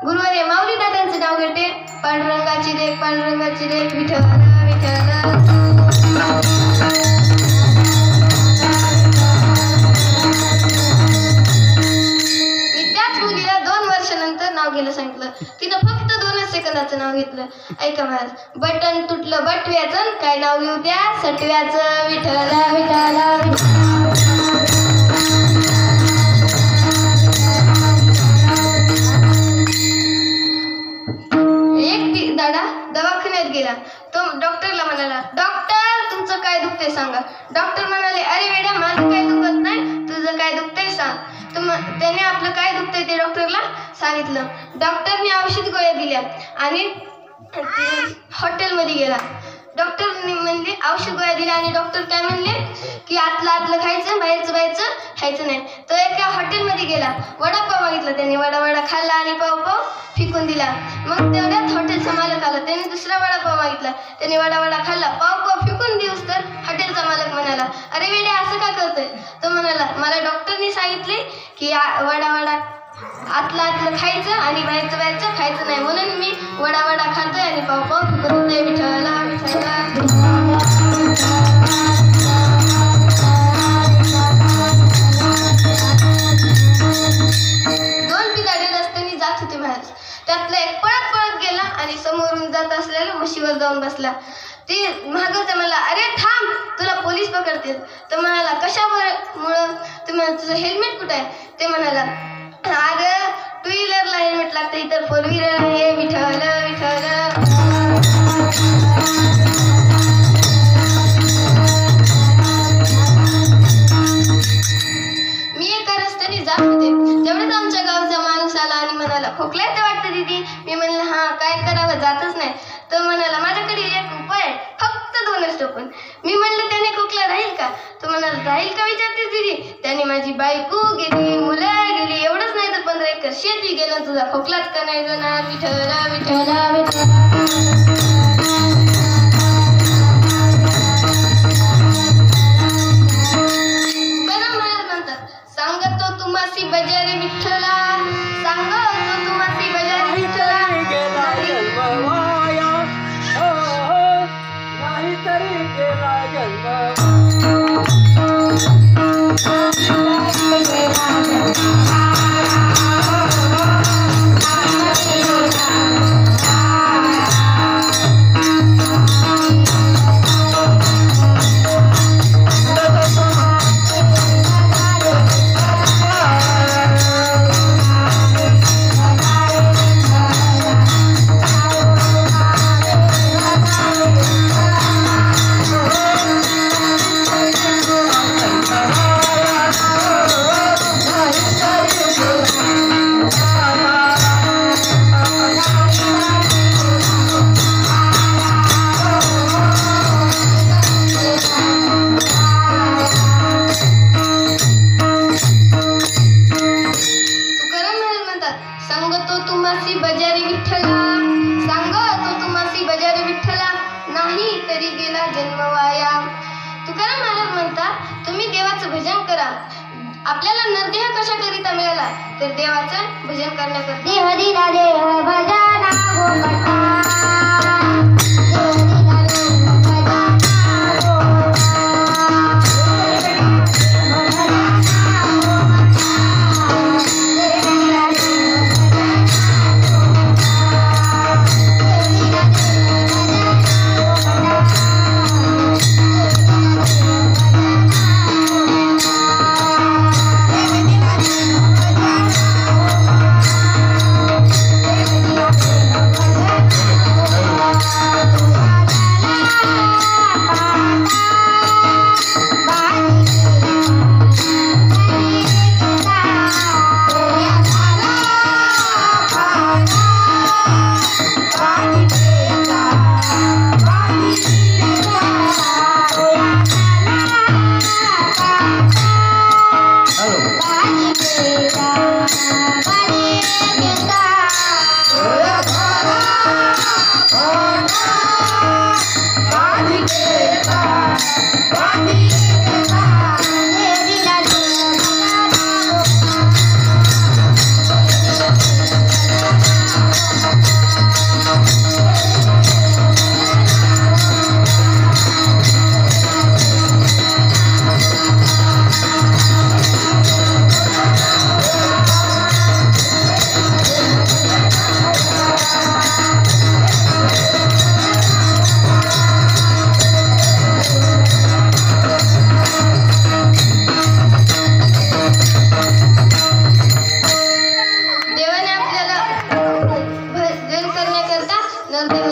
गुरुवारी माऊली दादांचं नाव घेते. पांडुरंगाची लेक पांडुरंगाची लेक विठ्ठला विठ्ठला. मी त्याच मुलीला 2 वर्षानंतर नाव घ्यायला सांगितलं. तिनं फक्त 2 सेकंदाचं नाव घेतलं. ऐका महाराज, बटन तुटलं बटव्याचं, काय नाव घेऊ त्या सटव्याचं. विठ्ठला विठ्ठला दादा दवाखान्यात गेला. तो डॉक्टरला म्हणाला, डॉक्टर तुमचं काय दुखतंय सांगा. डॉक्टर म्हणाले, अरे वेड्या माझं काय दुखत नाही, तुझं काय दुखतंय सांग. त्याने आपलं काय दुखतंय ते डॉक्टरला सांगितलं. डॉक्टरने औषध गोळ्या दिल्या आणि हॉटेलमध्ये गेला. डॉक्टरने म्हणले औषध गोळ्या दिल्या आणि डॉक्टर काय म्हणले की आतलं खायचं, बाहेरचं खायचं नाही. तो एका हॉटेलमध्ये गेला. वडापाव मागितला. त्याने वडा खाल्ला आणि पाव फेकून दिला. मग तेवढ्यात हॉटेलचा मालक आला. त्याने दुसरा वडापाव मागितला. त्याने वडा खाल्ला. पाव फेकून देऊस तर हॉटेलचा मालक म्हणाला, अरे वेड्या असं का करतोय. तो म्हणाला, मला डॉक्टरने सांगितले की वडा आतलं खायचं आणि बाहेरचं खायचं नाही, म्हणून मी वडा खातोय आणि पाव फेकून देतोय. विठ्ठला विठ्ठला. त्यातला एक पळत गेला आणि समोरून जात असलेल्या म्हशीवर जाऊन बसला. ते महागवता मला, अरे थांब, तुला पोलीस पकडतील. तो म्हणाला, कशामुळं. तुम्हाला तुझं हेल्मेट कुठं आहे. ते म्हणाला, अगं 2 व्हीलरला हेल्मेट लागतं, इतर 4 व्हीलर आहे. विठ्ठला विठ्ठला. मी एका रस्त्याने जात होते. तेवढ्यात आमच्या गावचा माणूस आला आणि म्हणाला, खोकला येतं वाटतं दीदी. मी म्हणलं, हा काय करावं, जातच नाही. तो म्हणाला, माझ्याकडे एक उपाय आहे, फक्त 2च टोपण. मी म्हणलं, त्याने खोकला राहील का. तो म्हणाला, राहील का विचारतेस दीदी. त्याने माझी बायको गेली, मुलं गेली, एवढंच नाही तर 15 एकर शेती गेलं. तुझा खोकलाच का नाही जाणार. विठ्ठला विठ्ठला विठ्ठला. सांगतो तुम्हासी बजारे विठ्ठला, सांगतो तुम्हासी बजारे विठ्ठला. नाही तरी गेला जन्म. आपल्याला नरदेह कशाकरिता मिळाला तर देवाचं भजन करण्याकरिता. देह दिला देह भजना गोपटा.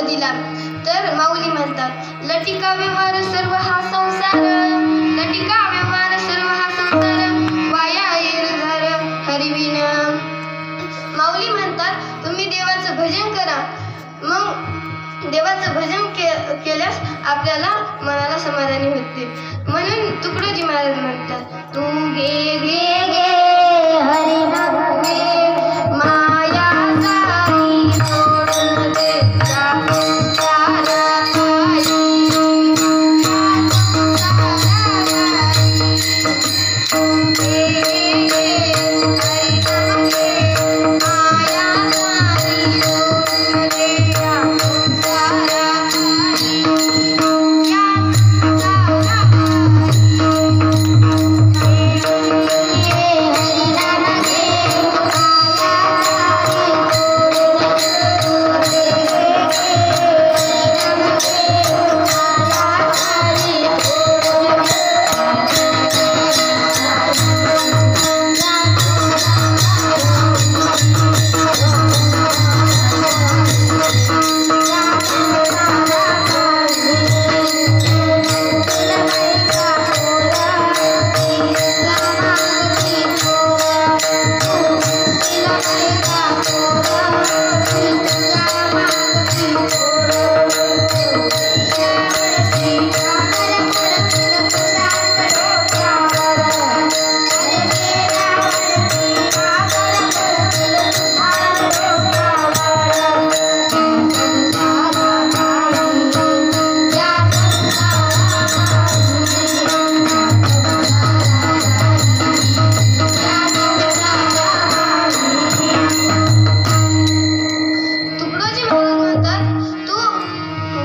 दिला. तर माऊली म्हणतात लटिका व्यवहार सर्व हा संसार, लटिका व्यवहार सर्व हा संसार, वाया येईल घर हरिविन. माऊली म्हणतात तुम्ही देवाचं भजन करा. मग देवाचं भजन केल्यास आपल्याला मनाला समाधानी होते. म्हणून तुकडोजी महाराज म्हणतात तू गे गे गे हरी नाम घे, माया सारी सोडून दे जा संसारा आई.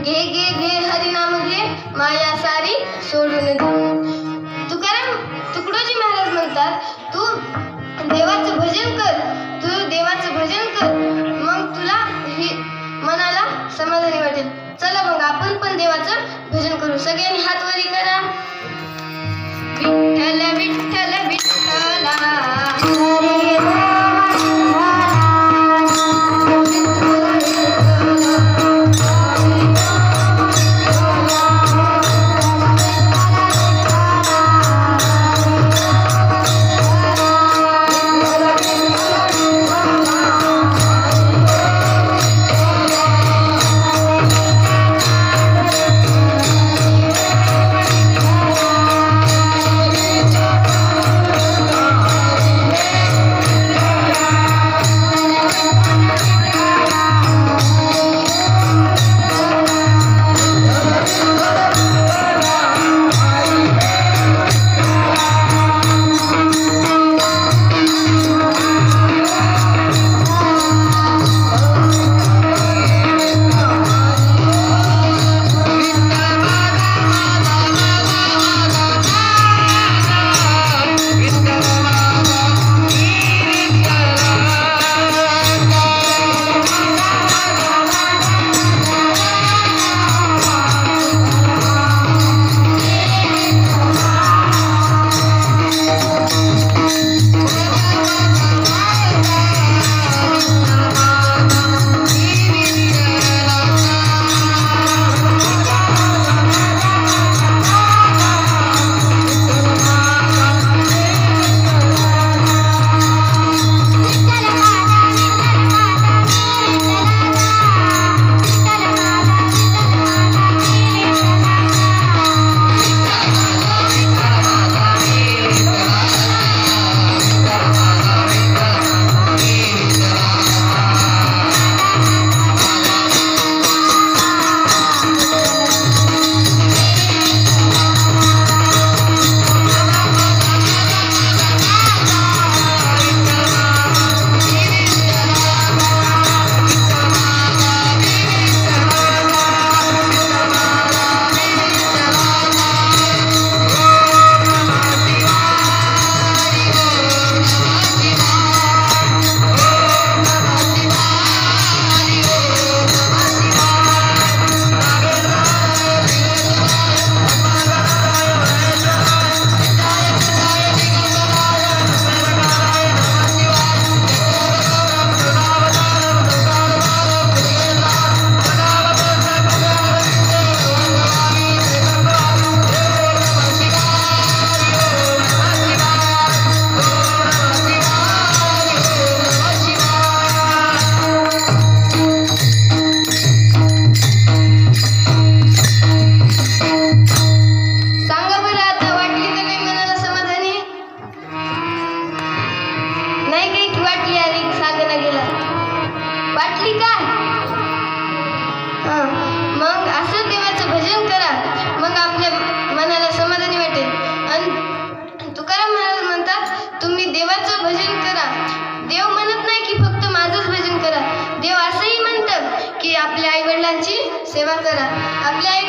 गे गे गे हरी नाम घे, माया सारी सोडून दे जा संसारा आई. तुकडोजी महाराज म्हणतात तू देवाचं भजन कर, तू देवाचं भजन कर, मग तुला मनाला समाधानी वाटेल. चला मग आपण पण देवाचं भजन करू. सगळ्यांनी हात वरी करा. विठ्ठल विठ्ठल विठ्ठला हरे नाही काय? मग असं देवाचं भजन करा, मग आपल्या मनाला समाधानी वाटेल. आणि तुकाराम महाराज म्हणतात तुम्ही देवाचं भजन करा. देव म्हणत नाही की फक्त माझंच भजन करा. देव असंही म्हणतात की आपल्या आई वडिलांची सेवा करा. आपल्या आई